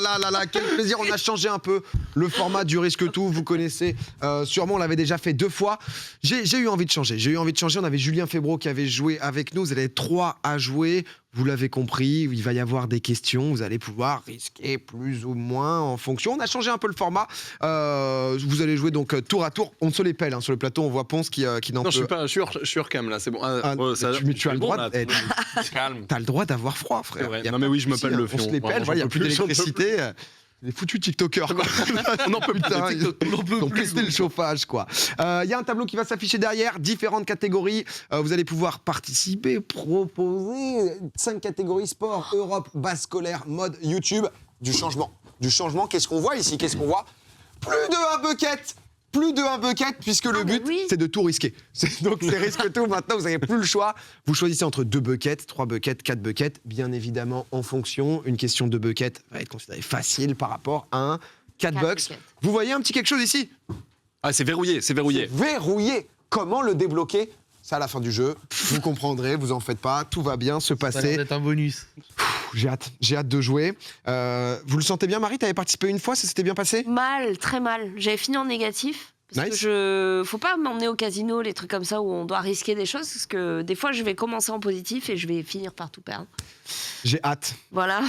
là, quel plaisir. On a changé un peu le format du Risque Tout. Vous connaissez sûrement, on l'avait déjà fait 2 fois. J'ai eu envie de changer. On avait Julien Febvreau qui avait joué avec nous. Vous allez être 3 à jouer. Vous l'avez compris, il va y avoir des questions. Vous allez pouvoir risquer plus ou moins en fonction. On a changé un peu le format. Vous allez jouer donc tour à tour. On se les pèle sur le plateau. On voit Ponce qui n'en peut... Non, je suis hors cam là, c'est bon. Mais tu as le droit. Calme. T'as le droit d'avoir froid, frère. Non mais oui, je me pèle le On fion. se les pèle, il n'y a plus d'électricité. Les foutus TikTokers, quoi. On n'en peut plus. Ils ont pété le chauffage, quoi. Il y a un tableau qui va s'afficher derrière, différentes catégories. Vous allez pouvoir participer, proposer 5 catégories sport, Europe, base scolaire, mode, YouTube. Du changement. Qu'est-ce qu'on voit ici? Plus de 1 bucket. Puisque le but, c'est de tout risquer. Donc, c'est risque tout. Maintenant, vous n'avez plus le choix. Vous choisissez entre 2 buckets, 3 buckets, 4 buckets. Bien évidemment, en fonction, une question de bucket va être considérée facile par rapport à un 4 bucks. Buckets. Vous voyez un petit quelque chose ici? Ah, c'est verrouillé. Verrouillé. Comment le débloquer? C'est à la fin du jeu. Vous comprendrez, vous en faites pas. Tout va bien se passer. Ça a l'air d'être un bonus. J'ai hâte de jouer. Vous le sentez bien, Marie? T'avais participé une fois, ça s'était bien passé? Mal, très mal. J'avais fini en négatif. Parce que faut pas m'emmener au casino, les trucs comme ça où on doit risquer des choses, parce que des fois je vais commencer en positif et je vais finir par tout perdre. J'ai hâte. Voilà.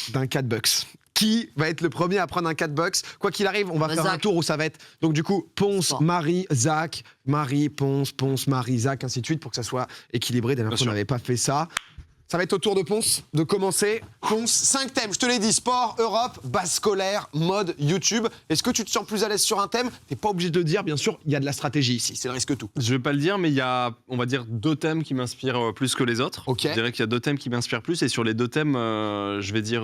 D'un 4 bucks. Qui va être le premier à prendre un 4 bucks? Quoi qu'il arrive, on va faire un tour où ça va être. Donc du coup, Ponce, Marie, Zach, Marie, Ponce, Marie, Zach, ainsi de suite, pour que ça soit équilibré. D'ailleurs, on n'avait pas fait ça. Ça va être au tour de Ponce de commencer. Ponce, 5 thèmes, je te l'ai dit, sport, Europe, base scolaire, mode, YouTube. Est-ce que tu te sens plus à l'aise sur un thème? T'es pas obligé de le dire, bien sûr, il y a de la stratégie ici, c'est le risque tout. Je vais pas le dire, mais il y a, on va dire, 2 thèmes qui m'inspirent plus que les autres. Okay. Je dirais qu'il y a 2 thèmes qui m'inspirent plus, et sur les 2 thèmes, je vais dire...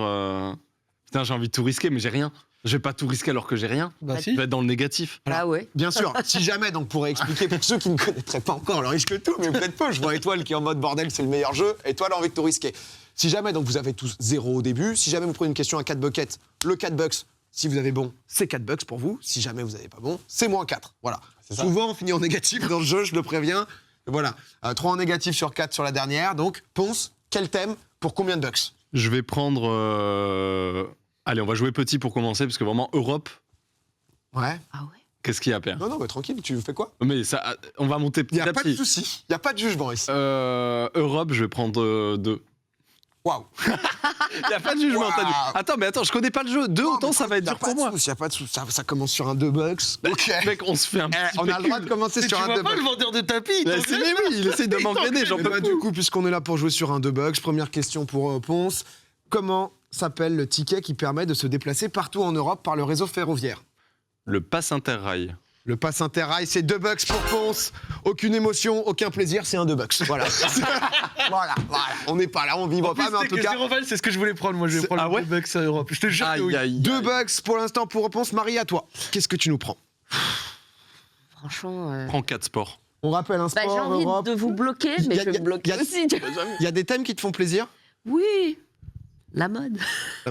Putain, j'ai envie de tout risquer, mais j'ai rien. Je vais pas tout risquer alors que j'ai rien. Bah si. Je vais être dans le négatif. Ah ouais. Bien sûr, si jamais, donc pour expliquer pour ceux qui ne connaîtraient pas encore le risque tout, mais peut-être pas, je vois Étoile qui est en mode bordel, c'est le meilleur jeu, Étoile a envie de tout risquer. Si jamais, donc vous avez tous 0 au début, si jamais vous prenez une question à 4 buckets, le 4 bucks, si vous avez bon, c'est 4 bucks pour vous, si jamais vous n'avez pas bon, c'est moins 4. Voilà. Souvent, on finit en négatif dans le jeu, je le préviens. Voilà. 3 en négatif sur 4 sur la dernière, donc Ponce, quel thème pour combien de bucks? Je vais prendre... Allez, on va jouer petit pour commencer, parce que vraiment, Europe... Ouais. Ah ouais. Qu'est-ce qu'il y a, Père? Non, mais tranquille, tu fais quoi? Mais ça, on va monter petit à petit. Il n'y a pas de souci, il n'y a pas de jugement ici. Europe, je vais prendre 2. Waouh. Il n'y a pas de jugement. Attends, je connais pas le jeu. 2 autant, ça va être dur pour moi. Il n'y a pas de souci, ça commence sur un 2 bucks. Ok. Mec, on se fait un petit On a le droit de commencer sur un 2 bucks. Tu vois pas le vendeur de tapis? Mais oui, il essaie de m'engrainer, j'en peux plus. Du coup, puisqu'on est là pour jouer sur un 2 bucks, première question pour Ponce. Comment s'appelle le ticket qui permet de se déplacer partout en Europe par le réseau ferroviaire? Le pass Interrail. Le pass Interrail, c'est 2 bucks pour Ponce. Aucune émotion, aucun plaisir, c'est un 2 bucks. Voilà. voilà. On n'est pas là, on vibre pas, mais en tout cas... c'est ce que je voulais prendre. Moi, je vais prendre le 2 bucks à Europe. Je te jure que oui. 2 bucks pour l'instant pour Ponce. Marie, à toi. Qu'est-ce que tu nous prends? Franchement... Prends 4 sports. On rappelle un sport, j'ai envie Europe. de vous bloquer, mais je vais me bloquer aussi. Il y a des thèmes qui te font plaisir? Oui. La mode.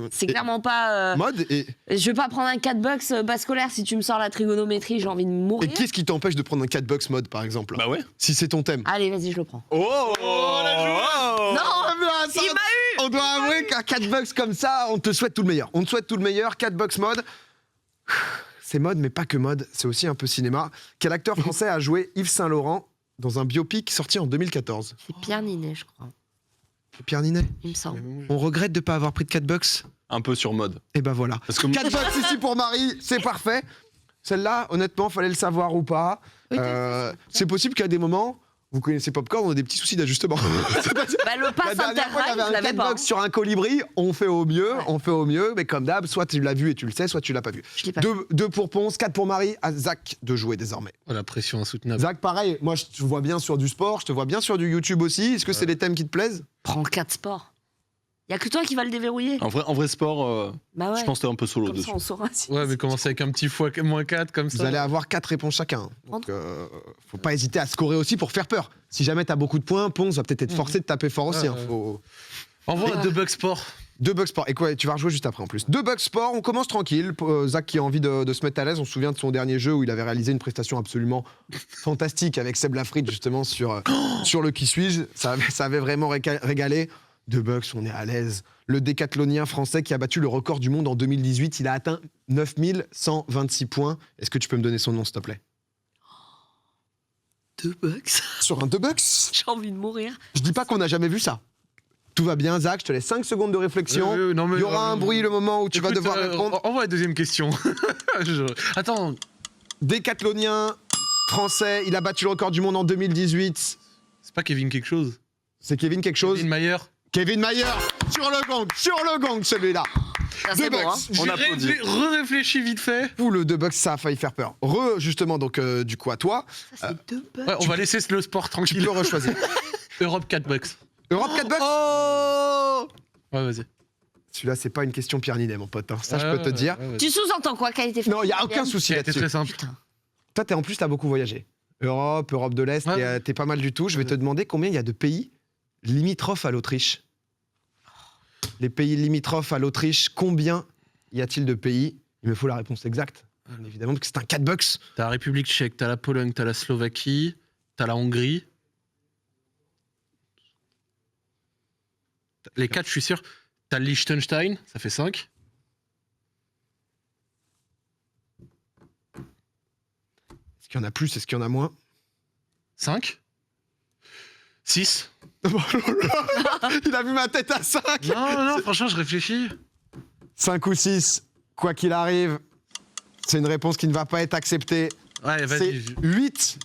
C'est clairement pas... Mode et... Je vais pas prendre un 4 bucks bas scolaire si tu me sors la trigonométrie, j'ai envie de mourir. Et qu'est-ce qui t'empêche de prendre un 4 bucks mode, par exemple? Bah ouais. Si c'est ton thème. Allez, vas-y, je le prends. Oh, la joueuse. Non, il m'a eu. On doit avouer qu'un 4 bucks comme ça, on te souhaite tout le meilleur. On te souhaite tout le meilleur. 4 bucks mode. C'est mode, mais pas que mode. C'est aussi un peu cinéma. Quel acteur français a joué Yves Saint-Laurent dans un biopic sorti en 2014? C'est Pierre Ninet, je crois. Pierre Ninet? Il me semble. On regrette de ne pas avoir pris de 4 bucks? Un peu sur mode. Et ben voilà. Parce que 4 bucks ici pour Marie, c'est parfait. Celle-là, honnêtement, fallait le savoir ou pas. C'est possible qu'à des moments, vous connaissez Popcorn, on a des petits soucis d'ajustement. Le pass Interrail, je l'avais pas. 4 bucks sur un colibri, on fait au mieux, mais comme d'hab, soit tu l'as vu et tu le sais, soit tu l'as pas vu. 2 pour Ponce, 4 pour Marie, à Zach de jouer désormais. Oh, la pression insoutenable. Zach, pareil, moi je te vois bien sur du sport, je te vois bien sur du YouTube aussi. Est-ce que c'est des thèmes qui te plaisent? Prends 4 sports. Y a que toi qui va le déverrouiller. En vrai sport, bah ouais. je pense que t'es un peu solo Comme dessus. ça, on saura si Ouais, mais commencer avec un petit fois -4 comme ça. Vous allez avoir 4 réponses chacun. Donc, faut pas hésiter à scorer aussi pour faire peur. Si jamais t'as beaucoup de points, Ponce va peut-être être forcé de taper fort aussi. Envoie 2 bucks sport. 2 bucks sport. Et quoi, tu vas rejouer juste après en plus. 2 bucks sport, on commence tranquille. Zach qui a envie de se mettre à l'aise. On se souvient de son dernier jeu où il avait réalisé une prestation absolument fantastique avec Seb Lafrite justement sur le Qui suis-je. Ça avait vraiment régalé. 2 bucks, on est à l'aise. Le décathlonien français qui a battu le record du monde en 2018, il a atteint 9126 points. Est-ce que tu peux me donner son nom, s'il te plaît? 2 bucks. Sur un 2 bucks? J'ai envie de mourir. Je dis pas qu'on n'a jamais vu ça. Tout va bien, Zach, je te laisse 5 secondes de réflexion. Non, mais, il y aura un bruit le moment où tu vas devoir répondre. Envoie la deuxième question. Attends. Décathlonien français, il a battu le record du monde en 2018. C'est pas Kevin quelque chose? C'est Kevin quelque chose? Kevin Mayer. Kevin Mayer, sur le gong celui-là. Ça, 2 c'est bon, bucks. hein. On applaudit. Réfléchis vite fait. Ouh, le 2 bucks, ça a failli faire peur. Justement, donc, du coup, à toi, Ça, c'est 2 bucks. Ouais, on va laisser le sport tu tranquille. peux rechoisir. Europe 4 bucks. Europe 4 bucks? Oh ouais, vas-y. Celui-là, c'est pas une question Pierre Ninet, mon pote. Hein. Ça, je peux te dire. Ouais, Tu sous-entends quoi, qualité Non, il n'y a aucun souci C'était là-dessus. très simple. Toi, en plus, t'as beaucoup voyagé. Europe de l'Est, Ouais. t'es pas mal du tout. Je vais te demander combien il y a de pays limitrophes à l'Autriche. Les pays limitrophes à l'Autriche, combien y a-t-il de pays? Il me faut la réponse exacte, bien évidemment, parce que c'est un 4 bucks. T'as la République tchèque, t'as la Pologne, t'as la Slovaquie, t'as la Hongrie. Les 4, je suis sûr. T'as le Liechtenstein, ça fait 5. Est-ce qu'il y en a plus? Est-ce qu'il y en a moins? 5. 6. Il a vu ma tête à 5. Non, franchement, je réfléchis. 5 ou 6, quoi qu'il arrive, c'est une réponse qui ne va pas être acceptée. Ouais, C'est vas-y.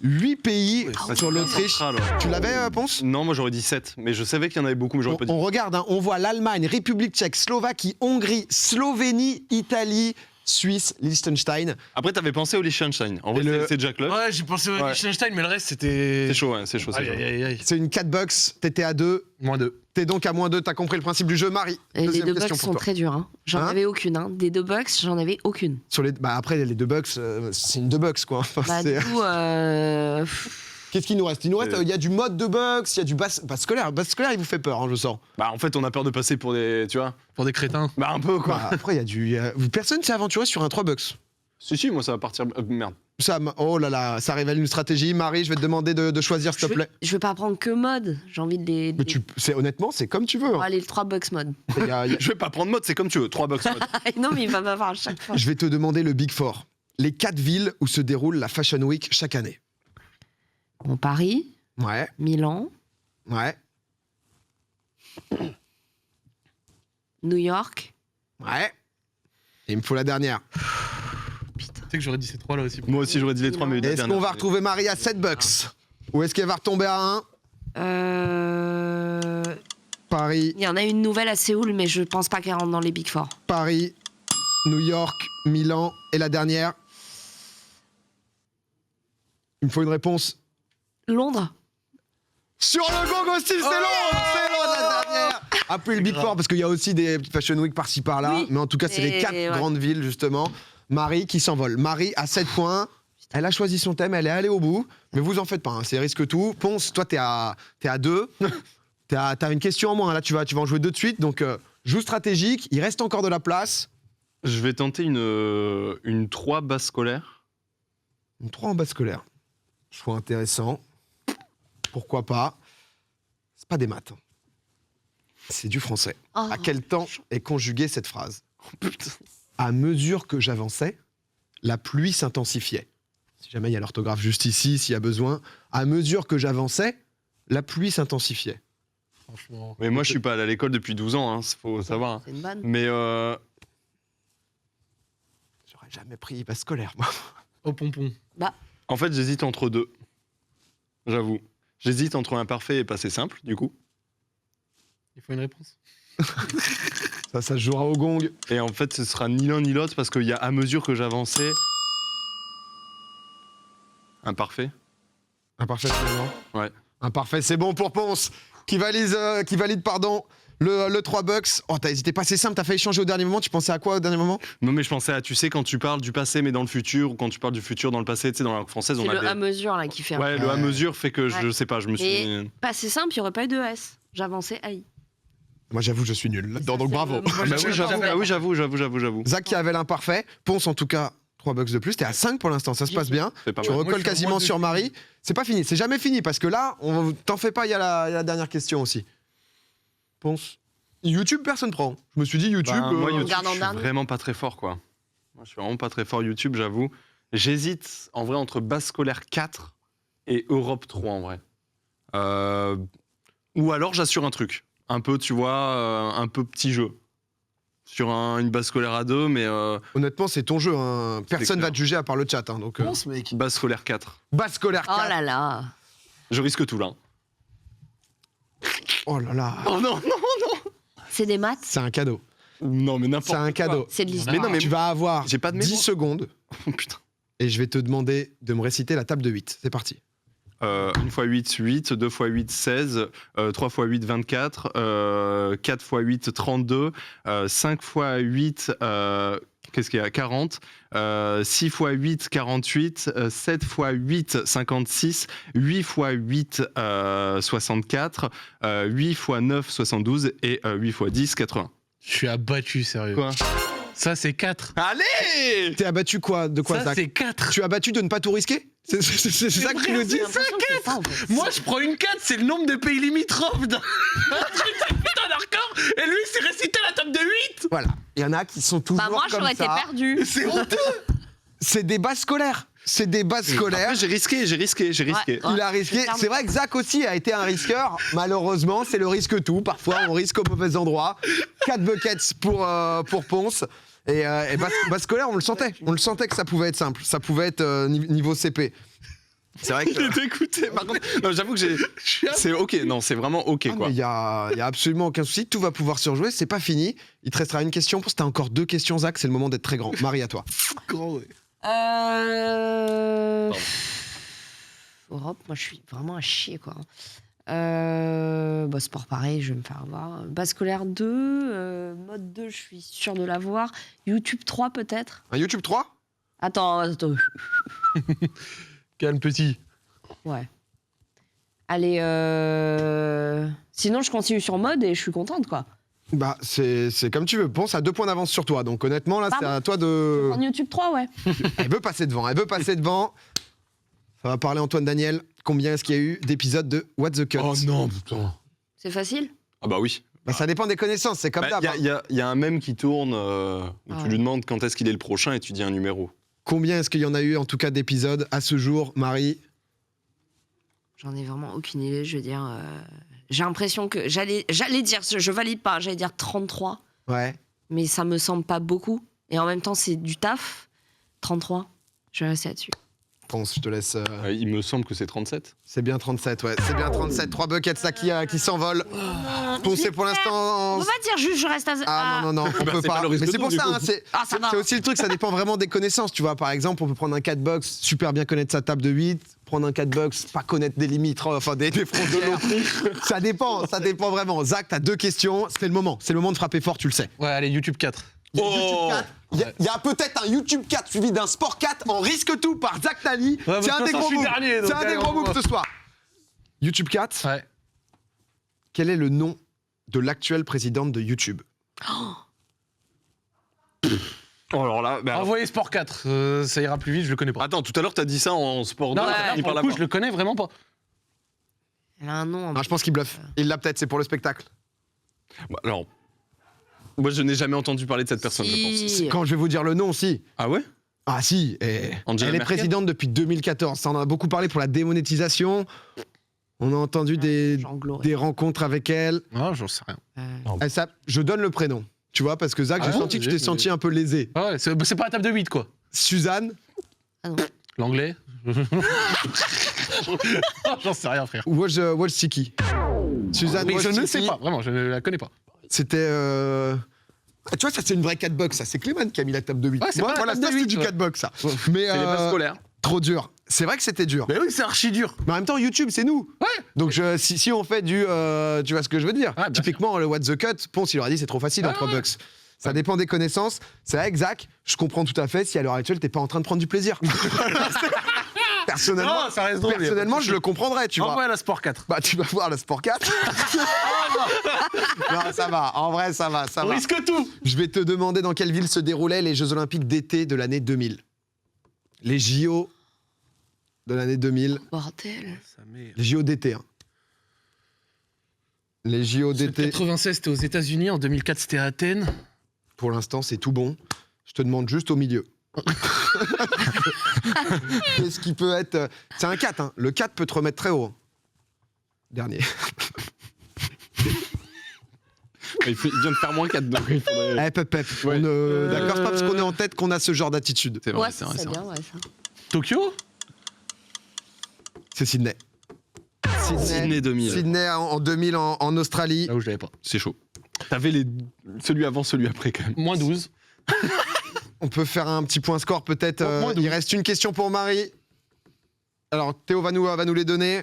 8 pays Ouais, sur l'Autriche. central, ouais. Tu l'avais, Ponce? Non, moi j'aurais dit 7, mais je savais qu'il y en avait beaucoup, mais j'aurais pas dit. On regarde, hein, on voit l'Allemagne, République tchèque, Slovaquie, Hongrie, Slovénie, Italie, Suisse, Liechtenstein. Après, t'avais pensé au Liechtenstein. En Et vrai, le- c'est Jack Love. Ouais, j'ai pensé au Ouais. Liechtenstein, mais le reste, c'était. C'est chaud, ouais, c'est chaud. Aïe, aïe, aïe, aïe. C'est une 4 bucks, t'étais à 2, Moins 2. t'es donc à moins 2, t'as compris le principe du jeu. Marie, Et les deuxième 2 question bucks pour sont toi. très durs. Hein. J'en Hein avais aucune. Hein. Des 2 bucks, j'en avais aucune. Après, les 2 bucks, c'est une 2 bucks, quoi. Enfin, Bah, c'est- du coup, Qu'est-ce qu'il nous reste? Il nous reste, il y a du mode de bucks, il y a du basse scolaire. Basse scolaire, il vous fait peur, hein, je sens. Bah, en fait, on a peur de passer pour des. Tu vois. Pour des crétins. Bah, un peu, quoi. Bah, après, il y a personne s'est aventuré sur un 3 bucks. Si, moi, ça va partir. Merde. Oh là là, ça révèle une stratégie. Marie, je vais te demander de choisir, s'il te plaît. je vais pas prendre que mode. J'ai envie de les. Mais honnêtement, c'est comme tu veux. hein. Allez, le 3 bucks mode. Je vais pas prendre mode, c'est comme tu veux. 3 bucks mode. non, mais il va m'avoir à chaque fois. Je vais te demander le Big Four. Les 4 villes où se déroule la Fashion Week chaque année. Bon, Paris, Ouais, Milan, ouais, New York. ouais. Et il me faut la dernière. Tu sais que j'aurais dit ces 3 là aussi. Moi aussi, j'aurais dit les 3, mais la Est-ce dernière, qu'on va c'est- retrouver Marie à 7 bucks? Ou est-ce qu'elle va retomber à 1? Paris, Il y en a une nouvelle à Séoul, mais je pense pas qu'elle rentre dans les Big Four. Paris, New York, Milan. Et la dernière? Il me faut une réponse. Londres. Sur le gong aussi, c'est Londres, la dernière. Après le Big Four, parce qu'il y a aussi des Fashion Week par-ci par-là. Oui. Mais en tout cas, c'est les 4 ouais. grandes villes, justement. Marie qui s'envole. Marie à 7 points. Elle a choisi son thème, elle est allée au bout. Mais vous en faites pas, hein, c'est risque tout. Ponce, toi, t'es à 2. T'as une question en moins. Hein. Là, tu vas en jouer 2 de suite. Donc, joue stratégique. Il reste encore de la place. Je vais tenter une 3 basse scolaire. Une 3 en bas scolaire. Choix intéressant. Pourquoi pas? C'est pas des maths. C'est du français. Oh. À quel temps est conjuguée cette phrase? Oh, putain. À mesure que j'avançais, la pluie s'intensifiait. Si jamais il y a l'orthographe juste ici, s'il y a besoin. À mesure que j'avançais, la pluie s'intensifiait. Franchement. Mais moi, je suis pas allé à l'école depuis 12 ans, hein, faut savoir. hein. C'est une bonne. Mais J'aurais jamais pris bas scolaire, moi. Au pompon. en fait, j'hésite entre 2. J'avoue. J'hésite entre imparfait et passé simple, du coup. Il faut une réponse. Ça se jouera au gong. Et en fait, ce sera ni l'un ni l'autre parce qu'il y a à mesure que j'avançais. Imparfait. Imparfait, finalement. Ouais. Imparfait, c'est bon pour Ponce, qui valide pardon, le 3 bucks. Oh, t'as hésité pas, c'est simple, t'as failli changer au dernier moment. Tu pensais à quoi au dernier moment? Non, mais je pensais à, tu sais, quand tu parles du passé mais dans le futur, ou quand tu parles du futur dans le passé, tu sais, dans la langue française, C'est on a le des. à mesure là qui fait. Ouais, le à mesure fait que je Ouais. sais pas, je me suis. Et pas c'est simple, il n'y aurait pas eu de S. J'avançais AI. Moi, j'avoue, je suis nul là-dedans, Ça, donc c'est bravo. le- Moi, Bah je- oui, j'avoue. Zach qui avait l'imparfait. Ponce, en tout cas, 3 bucks de plus. T'es à 5 pour l'instant, ça se passe bien. C'est pas Tu mal. Moi, recolles je suis en quasiment mode sur depuis. Marie. C'est pas fini, c'est jamais fini parce que là, t'en fais pas, il y a la dernière question aussi. Ponce, YouTube, personne prend. Je me suis dit YouTube. Moi, YouTube, regarde en je suis dernier. vraiment pas très fort, quoi. Moi, je suis vraiment pas très fort YouTube, j'avoue. J'hésite, en vrai, entre base scolaire 4 et Europe 3, en vrai. Ou alors, j'assure un truc. Un peu, tu vois, un peu petit jeu. Sur une base scolaire à 2, mais Honnêtement, c'est ton jeu. Hein. Personne clair. va te juger à part le chat. Hein, donc, Pense, mec. base scolaire 4. base scolaire Oh 4. là là. Je risque tout, là. Oh là là. Oh non, non. C'est des maths. C'est un cadeau. Non, mais C'est n'importe un cadeau. C'est de l'histoire. Mais non, mais Tu vas avoir j'ai pas de 10 mémoire. secondes Oh, putain. et je vais te demander de me réciter la table de 8. C'est parti. 1 x 8, 8. 2 x 8, 16. 3 x 8, 24. 4 x 8, 32. 5 x 8, qu'est-ce qu'il y a 40. 6 x 8, 48. 7 x 8, 56. 8 x 8, 64. 8 x 9, 72. Et 8 x 10, 80. Je suis abattu, sérieux. Quoi? Ça, c'est 4. Allez! T'es abattu quoi? De quoi, Ça, Zach? c'est 4. Tu as abattu de ne pas tout risquer? C'est ça que tu nous dis? J'ai l'impression que c'est ça, en fait. Moi, je prends une 4, c'est le nombre de pays limitrophes d'un putain d'hardcore. Et lui, c'est récité la table de 8. Voilà. Il y en a qui sont toujours Bah, moi, comme j'aurais été ça. perdu. C'est honteux. C'est des bases scolaires. C'est des bases scolaires. Après, j'ai risqué. Ouais. Il a risqué. clairement. C'est vrai que Zach aussi a été un risqueur. Malheureusement, c'est le risque tout. Parfois, on risque au mauvais endroit. 4 buckets pour Ponce. Et base scolaire, on le sentait. On le sentait que ça pouvait être simple. Ça pouvait être niveau CP. C'est vrai que. J'ai dégoûté. Par contre, non, j'avoue que c'est ok. Non, c'est vraiment ok, Ah, quoi. mais il y a absolument aucun souci. Tout va pouvoir se rejouer. C'est pas fini. Il te restera une question. Pour t'as encore 2 questions, Zach. C'est le moment d'être très grand. Marie, à toi. Grand, ouais. Europe, moi, je suis vraiment à chier, quoi. Sport, pareil, je vais me faire avoir. Base scolaire 2, mode 2, je suis sûre de l'avoir. YouTube 3, peut-être. Un YouTube 3 Attends. Calme, petit. Ouais. Allez, sinon, je continue sur mode et je suis contente, quoi. Bah, c'est comme tu veux. Ponce a 2 points d'avance sur toi. Donc, honnêtement, là, c'est Pardon à toi de. En YouTube 3, ouais. Elle veut passer devant. Elle veut passer devant. Ça va parler Antoine Daniel. Combien est-ce qu'il y a eu d'épisodes de What the Cut? Oh non, putain. C'est facile. Ah bah oui. Bah, ça dépend des connaissances. C'est comme d'hab. Il y a un mème qui tourne où Ah tu ouais. lui demandes quand est-ce qu'il est le prochain et tu dis un numéro. Combien est-ce qu'il y en a eu, en tout cas, d'épisodes à ce jour, Marie? J'en ai vraiment aucune idée. Je veux dire, j'ai l'impression que j'allais dire, je valide pas, j'allais dire 33, Ouais. mais ça me semble pas beaucoup. Et en même temps, c'est du taf. 33, je vais rester là-dessus. Ponce, je te laisse. Il me semble que c'est 37. C'est bien 37, ouais. C'est bien 37. 3 buckets là qui s'envolent. Ponce, c'est pour l'instant. On va dire juste, je reste à. Ah non, non, non, on Bah, peut c'est pas. pas le risque Mais c'est pour du ça, coup. hein, c'est Ah, ça va. c'est aussi le truc, ça dépend vraiment des connaissances. Tu vois, par exemple, on peut prendre un 4 box, super bien connaître sa table de 8, prendre un 4 box, pas connaître des limites, enfin des frontières. Ça dépend vraiment. Zach, t'as 2 questions, c'est le moment de frapper fort, tu le sais. Ouais, allez, YouTube 4. Il y a YouTube 4. Il y a peut-être un YouTube 4 suivi d'un Sport 4 en risque tout par Zach Tali. Ouais, C'est un parce des que gros je suis moves. dernier, donc C'est un des allez, gros on moves va. ce soir. YouTube 4, Ouais. quel est le nom de l'actuelle présidente de YouTube? Oh alors là, bah, Envoyez Sport 4, ça ira plus vite, je le connais pas. attends, tout à l'heure t'as dit ça en sport. Non, deux, là, t'as fini pour par le coup, l'avoir. je le connais vraiment pas. Elle a un nom. en Ah, je pense qu'il bluffe. Il l'a peut-être, c'est pour le spectacle. Bah, alors, moi je n'ai jamais entendu parler de cette personne, je pense. Si. Quand je vais vous dire le nom, si. Ah ouais? Ah si, Angela elle est Merkel présidente depuis 2014. Ça, on en a beaucoup parlé pour la démonétisation. On a entendu des Jean Glory. rencontres avec elle. Non, j'en sais rien. Je donne le prénom. Tu vois, parce que Zach, Ah j'ai ouais, senti que tu t'es j'ai- senti un peu lésé. Ah ouais, c'est pas la table de 8, quoi. Suzanne L'anglais. J'en sais rien, frère. Wojcicki. Suzanne Mais je ne sais Wojcicki, pas, vraiment, je ne la connais pas. C'était... Ah, tu vois, ça c'est une vraie 4 box, ça. C'est Clément qui a mis la table de 8. Ouais, c'est pas la voilà, table ça de c'est 8, du ouais. 4 box, ça. Ouais. Mais C'est les bases scolaires. trop dur. C'est vrai que c'était dur. Mais oui, c'est archi dur. Mais en même temps, YouTube, c'est nous. Ouais. Donc si on fait du... tu vois ce que je veux dire. Ah, bien Typiquement, le What the Cut, Ponce, il aurait dit c'est trop facile en Ah, 3 ouais. bucks. Ça dépend des connaissances. C'est vrai que Zach, je comprends tout à fait si à l'heure actuelle, t'es pas en train de prendre du plaisir. Personnellement, Non, ça reste drôle. personnellement je le comprendrais, tu vois. Envoie la Sport 4. Bah, tu vas voir le Sport 4. Non, ça va. En vrai, ça va. On risque tout. Je vais te demander dans quelle ville se déroulaient les Jeux Olympiques d'été de l'année 2000. Les JO de l'année 2000. Bordel. Les JO d'été. Hein. Les JO d'été, 96, c'était aux États-Unis. En 2004, c'était à Athènes. pour l'instant, c'est tout bon. Je te demande juste au milieu. Qu'est-ce qui peut être... C'est un 4, hein. Le 4 peut te remettre très haut. Dernier. Il vient de faire moins 4 degrés. Eh, pep. Ouais. D'accord, c'est pas parce qu'on est en tête qu'on a ce genre d'attitude. C'est vrai, Ouais, c'est vrai. c'est c'est vrai. bien, ouais, ça. Tokyo. C'est Sydney. Sydney 2000. Sydney en 2000 en Australie. Là où je l'avais pas. C'est chaud. T'avais celui avant, celui après quand même. Moins 12. On peut faire un petit point score peut-être. Moins 12. Il reste une question pour Marie. Alors Théo va nous les donner.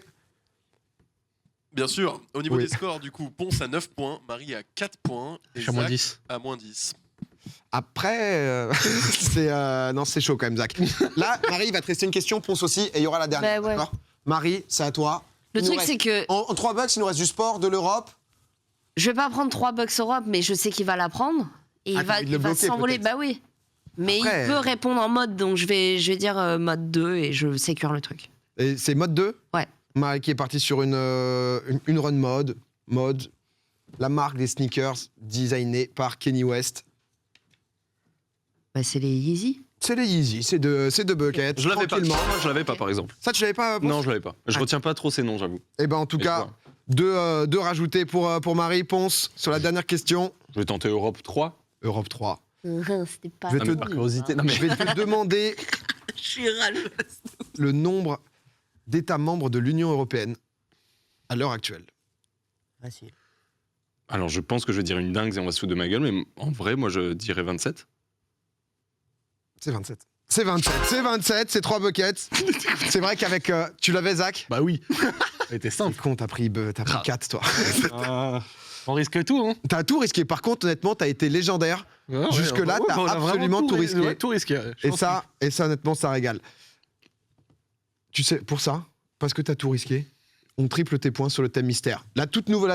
Bien sûr, au niveau Oui. des scores, du coup, Ponce a 9 points, Marie a 4 points et Je suis à moins Zach 10. a moins 10. Après, non, c'est chaud quand même, Zach. Là, Marie, il va te rester une question, Ponce aussi, et il y aura la dernière. Bah ouais. D'accord Marie, c'est à toi. Le Il nous truc, reste- c'est que En 3 bucks, il nous reste du sport, de l'Europe. je vais pas prendre 3 bucks Europe, mais je sais qu'il va la prendre. Et Ah, il t'as va, envie de le il va bloquer, s'envoler. peut-être. Bah oui. Mais Après, il peut répondre en mode, donc je vais dire mode 2 et je sécure le truc. Et c'est mode 2. Ouais. Marie qui est partie sur une run mode. La marque des sneakers designée par Kanye West. Bah, c'est les Yeezy. C'est les Yeezy, c'est de bucket. Je l'avais pas. tranquillement. Moi, je l'avais pas, par exemple. Ça, tu l'avais pas Ponce Non, je l'avais pas. Je Ah. retiens pas trop ces noms, j'avoue. Eh ben, en tout Et cas, toi deux rajoutés pour Marie. Ponce, sur la dernière question. Je vais tenter Europe 3. Europe 3. C'était pas. Je vais Ah, te- mais par curiosité. Non, mais... Je vais te demander Je suis râleuse. le nombre d'États membres de l'Union européenne à l'heure actuelle. Alors, je pense que je vais dire une dingue et on va se foutre de ma gueule, mais en vrai, moi, je dirais 27. C'est 27. C'est 27, c'est 27, c'est 3 buckets. C'est vrai qu'avec... tu l'avais, Zach? Bah oui. Ça a été simple. Con, t'as pris Ah. 4, toi. On risque tout, hein. T'as tout risqué. Par contre, honnêtement, t'as été légendaire. Jusque-là, t'as on a vraiment absolument tout risqué. Ouais, tout risqué. Je Et pense ça, honnêtement, ça régale. Tu sais, pour ça, parce que t'as tout risqué, on triple tes points sur le thème mystère. La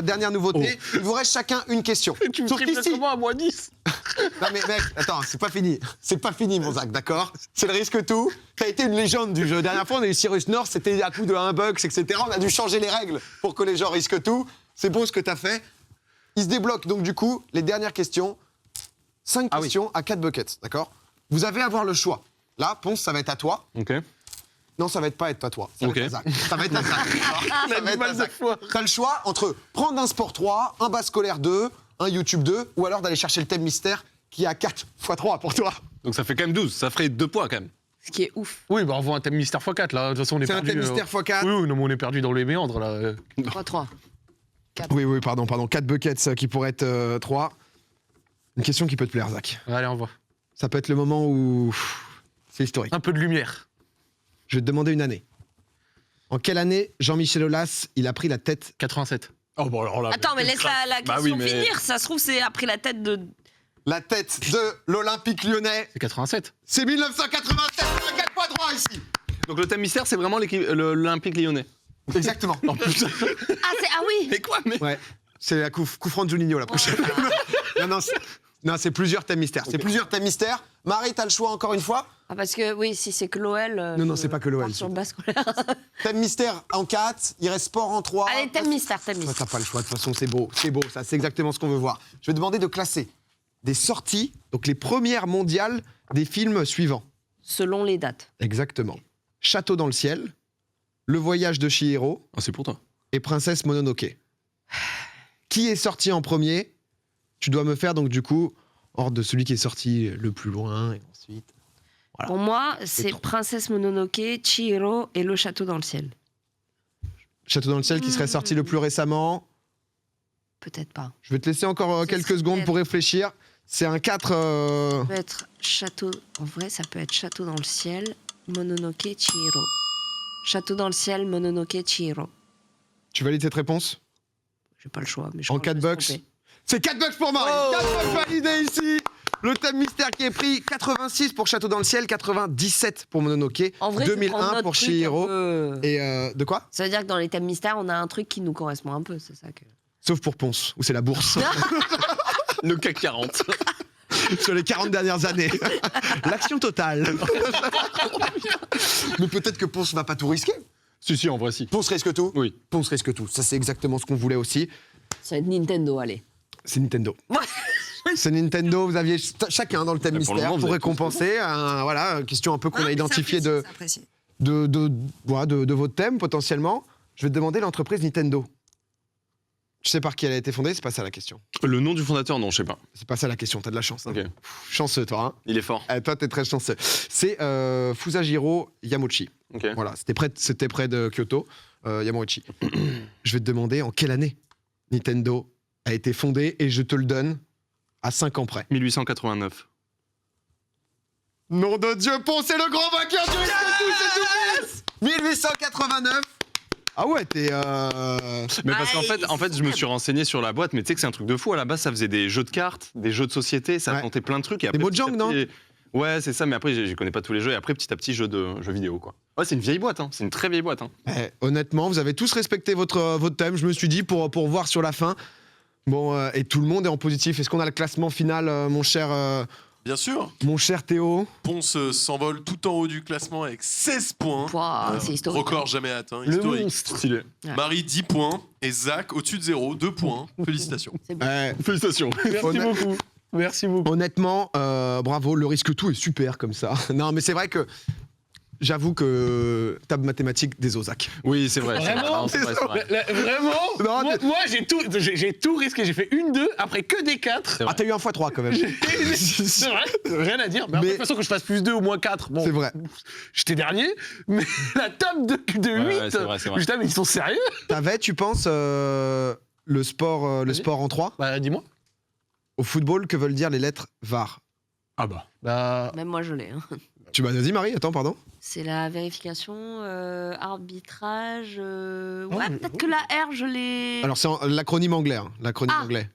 dernière nouveauté, il vous reste chacun une question. que- Tu me Sauf triples qu'ici- comment à moins 10? Non mais mec, attends, c'est pas fini. C'est pas fini, mon Zach, d'accord? C'est le risque tout. T'as été une légende du jeu. La dernière fois, on a eu Cyrus North, c'était à coup de 1 bucks, etc. On a dû changer les règles pour que les gens risquent tout. C'est bon ce que t'as fait. Il se débloque donc du coup les dernières questions. 5 Ah oui. questions à 4 buckets, d'accord? Vous avez à avoir le choix. Là, Ponce, ça va être à toi. Ok. Non, ça va être pas être à toi. Ça Ok. va être à Zach. Ça va être à Zach. Ça va être à Zach. fois. T'as le choix entre prendre un sport 3, un bas scolaire 2, un YouTube 2, ou alors d'aller chercher le thème mystère qui a 4 x 3 pour toi. Donc ça fait quand même 12. Ça ferait 2 points quand même. Ce qui est ouf. Oui, bah on voit un thème mystère x4 là. De toute façon, on est C'est un perdu. thème mystère x 4. Oui, oui, non, mais on est perdu dans les méandres là. 3-3. Oui, pardon. 4 buckets qui pourraient être 3. Une question qui peut te plaire, Zach. Allez, on voit. Ça peut être le moment où c'est historique. Un peu de lumière. Je vais te demander une année. En quelle année Jean-Michel Aulas, il a pris la tête? 87. Oh bon alors là. Attends, mais laisse la Bah question oui, mais- finir. Ça se trouve, c'est après la tête de. La tête de l'Olympique lyonnais. C'est 87. C'est 1987, c'est un 4 points droit ici. Donc le thème mystère, c'est vraiment l'Olympique lyonnais. Exactement. En plus. Ah oui. Mais quoi mais... Ouais, c'est la coup franc de Juninho la prochaine. non, c'est plusieurs thèmes mystères. C'est plusieurs thèmes mystères. Marie, t'as le choix encore une fois. Ah, parce que oui, si c'est que l'OL. Non, c'est pas que l'OL, Sur le bas scolaire. Thème mystère en 4, il reste sport en 3. Allez, thème mystère, thème Toi, mystère. t'as pas le choix, de toute façon, c'est beau, ça, c'est exactement ce qu'on veut voir. Je vais demander de classer des sorties, donc les premières mondiales des films suivants. Selon les dates. Exactement. Château dans le ciel, Le voyage de Chihiro Ah, c'est pour toi. et Princesse Mononoke. Qui est sorti en premier? Tu dois me faire donc du coup, hors de celui qui est sorti le plus loin et ensuite... Voilà. Pour moi, c'est trop. Princesse Mononoke, Chihiro et Le Château dans le ciel. Château dans le ciel qui serait sorti le plus récemment. Peut-être pas. Je vais te laisser encore Ce quelques serait secondes peut-être- pour réfléchir. C'est un 4... Ça peut être Château. En vrai, ça peut être Château dans le ciel, Mononoke, Chihiro. Château dans le ciel, Mononoke, Chihiro. Tu valides cette réponse? J'ai pas le choix. Mais je En crois que 4 je me bucks. suis trompée. C'est 4 bucks pour Marie. 4 bucks validés ici. Le thème mystère qui est pris, 86 pour Château dans le ciel, 97 pour Mononoke, En vrai, je prends 2001 notre pour truc Chihiro. un peu- Et de quoi? Ça veut dire que dans les thèmes mystères, on a un truc qui nous correspond un peu, c'est ça que. Sauf pour Ponce, où c'est la bourse. Le CAC 40. Sur les 40 dernières années. L'action totale. Mais peut-être que Ponce va pas tout risquer. Si, en vrai, si. Ponce risque tout. Oui. Ponce risque tout. Ça, c'est exactement ce qu'on voulait aussi. Ça va être Nintendo, allez. C'est Nintendo. Ouais. C'est Nintendo, vous aviez chacun dans le thème Mais pour le mystère moment, pour vous avez tous récompenser. Voilà, une question un peu qu'on a identifiée C'est apprécié. de votre thème potentiellement. Je vais te demander l'entreprise Nintendo. Tu sais par qui elle a été fondée, c'est pas ça la question. Le nom du fondateur, non, je sais pas. C'est pas ça la question, t'as de la chance. Hein. Ok. Chanceux toi. Hein. Il est fort. Toi t'es très chanceux. C'est Fusajiro Yamauchi. Ok. Voilà, c'était près de Kyoto, Yamauchi. Je vais te demander en quelle année Nintendo a été fondée et je te le donne à 5 ans près. 1889. Nom de Dieu, Ponce est le grand vainqueur du Risque tout, c'est 1889. Ah ouais, t'es... Mais parce qu'en fait, c'est je me suis renseigné sur la boîte, mais tu sais que c'est un truc de fou. À la base, ça faisait des jeux de cartes, des jeux de société, ça Ouais. tentait plein de trucs. Et après, Des petit à Mojang, non petit- Ouais, c'est ça, mais après, je connais pas tous les jeux. Et après, petit à petit, jeux vidéo, quoi. Ouais, c'est une vieille boîte, hein. C'est une très vieille boîte. Hein. Honnêtement, vous avez tous respecté votre thème, je me suis dit, pour voir sur la fin. Bon, et tout le monde est en positif. Est-ce qu'on a le classement final, mon cher Bien sûr, Théo? Ponce s'envole tout en haut du classement avec 16 points. Pouah, c'est historique. Record jamais atteint, Le historique. monstre. Stylé. Ouais. Marie, 10 points. Et Zach, au-dessus de 0, 2 points. Félicitations. C'est bon. Félicitations. Merci beaucoup. Merci beaucoup. Honnêtement, bravo, le risque tout est super comme ça. Non, mais c'est vrai que j'avoue que table mathématique des Ozak. Oui, c'est vrai. Vraiment Non, c'est vrai, c'est vrai. Vraiment Non, Moi, j'ai tout risqué. J'ai fait 1-2, après que des 4. C'est vrai. Ah, t'as eu un x3 quand même. C'est vrai, rien à dire. Mais, après, de toute façon, que je fasse plus 2 ou moins 4, bon, C'est vrai. j'étais dernier. Mais la table de 8, Ouais, c'est vrai, c'est vrai. putain, mais ils sont sérieux? T'avais, tu penses, le sport en 3 Bah, dis-moi. au football, que veulent dire les lettres VAR? Ah bah. Même moi, je l'ai. Hein. Tu m'as dit, Marie? Attends, pardon. C'est la vérification, arbitrage. Oh, Ouais, mais- peut-être que la R, je l'ai. Alors, c'est l'acronyme anglais. Hein, l'acronyme Ah. anglais.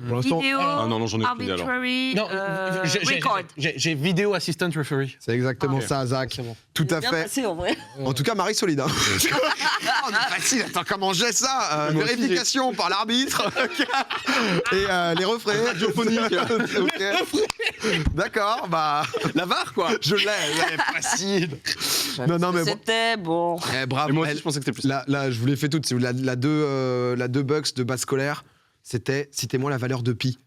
pour l'instant- Vidéo, Ah non, j'en ai aucune idée, alors. arbitrary, Non, record. j'ai vidéo assistant referee. C'est exactement Ok. ça, Zach. C'est bon. Tout à Bien fait. passé, en vrai. En tout cas, Marie solide. Hein. On est facile. Attends, comment j'ai ça Moi aussi, Vérification par l'arbitre. Et les refrains. Radiophonique. D'accord, bah. La VAR, quoi. Je l'ai, facile. Non, non, mais bon. C'était bon. Bravo. Et moi aussi, Elle- je pensais que c'était plus. Là, je vous l'ai fait toutes. C'est la 2 bucks de base scolaire. C'était, citez-moi la valeur de pi.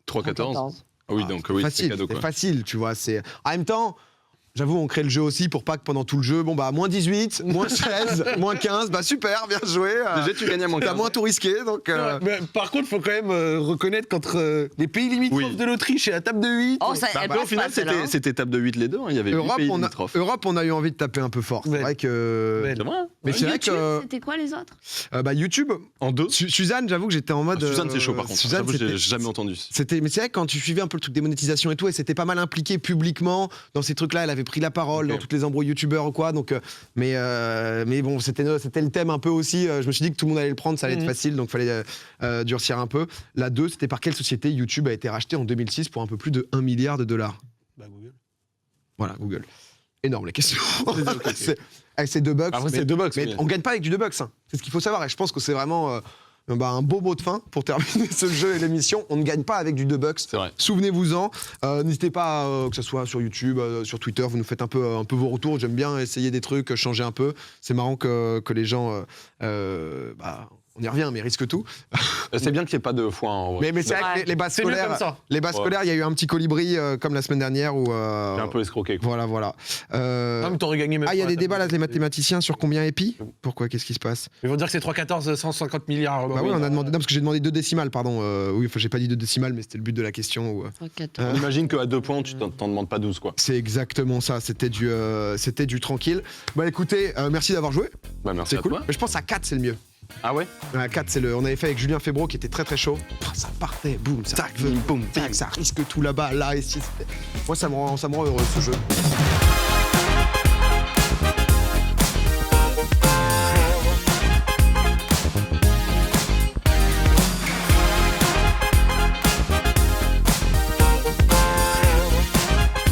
3,14. Ah oui, donc oui, c'est Facile, cadeau, c'est quoi. facile, tu vois. C'est en même temps. J'avoue, on crée le jeu aussi pour pas que pendant tout le jeu, bon bah, moins 18, moins 16, moins 15, bah super, bien joué. Déjà, tu gagnes à moins T'as 15. moins tout risqué, donc. Mais par contre, faut quand même reconnaître qu'entre les pays limitrophes Oui. de l'Autriche et la table de 8. Oh, ça, Bah, elle au passe final, pas, celle-là, hein. c'était étape de 8 les deux. Hein. Il y avait 8 Europe, pays on a, limitrophes. Europe, on a eu envie de taper un peu fort. C'est Ouais. vrai que. Ouais. C'est vrai. hein. Mais c'est vrai YouTube, que. C'était quoi les autres? Bah, YouTube. En 2. Suzanne, j'avoue que j'étais en mode. Suzanne, c'est chaud par contre. Suzanne, J'avoue, c'était- j'ai jamais entendu. Mais c'est vrai que quand tu suivais un peu le truc des monétisations et tout, elle s'était pas mal impliquée publiquement dans ces trucs-là. Elle avait pris la parole Ok. dans toutes les embrouilles youtubeurs ou quoi. Donc, mais bon, c'était le thème un peu aussi. Je me suis dit que tout le monde allait le prendre, ça allait être facile, donc fallait durcir un peu. La 2, c'était par quelle société YouTube a été racheté en 2006 pour un peu plus de 1 milliard de dollars? Bah, Google. Voilà, Google. Énorme les questions. Ok. C'est 2 bucks. Après, mais- c'est 2 bucks. Mais oui. on gagne pas avec du 2 bucks. Hein. C'est ce qu'il faut savoir. Et je pense que c'est vraiment un beau mot de fin pour terminer ce jeu et l'émission. On ne gagne pas avec du 2 bucks. C'est vrai. Souvenez-vous-en. N'hésitez pas, que ce soit sur YouTube, sur Twitter, vous nous faites un peu vos retours. J'aime bien essayer des trucs, changer un peu. C'est marrant que les gens. On y revient, mais risque tout. C'est bien qu'il n'y ait pas de foin en vrai. Mais c'est vrai que Ouais. les bases C'est mieux scolaires. comme ça. Les bases Ouais. scolaires, il y a eu un petit colibri comme la semaine dernière où. J'ai un peu escroqué. Quoi. Voilà. Ah, mais t'aurais gagné même Il y a pas des la débats là, table. les mathématiciens sur combien épi. Pourquoi? Qu'est-ce qui se passe? Ils vont dire que c'est 3,14, 150 milliards. Bah oui, on a demandé. Non, parce que j'ai demandé 2 décimales, pardon. Oui, enfin, j'ai pas dit 2 décimales, mais c'était le but de la question. Où, 14. On imagine qu'à 2 points, tu t'en demandes pas 12, quoi. c'est exactement ça. C'était du tranquille. Bah écoutez, merci d'avoir joué. Bah, merci C'est à cool. toi. Mais je pense à 4, c'est le mieux. Ah ouais. À 4, on avait fait avec Julien Febro qui était très très chaud. Ça partait, boum, ça, boum, tac, ça risque tout là-bas, là, ici. Moi, ça me rend heureux ce jeu.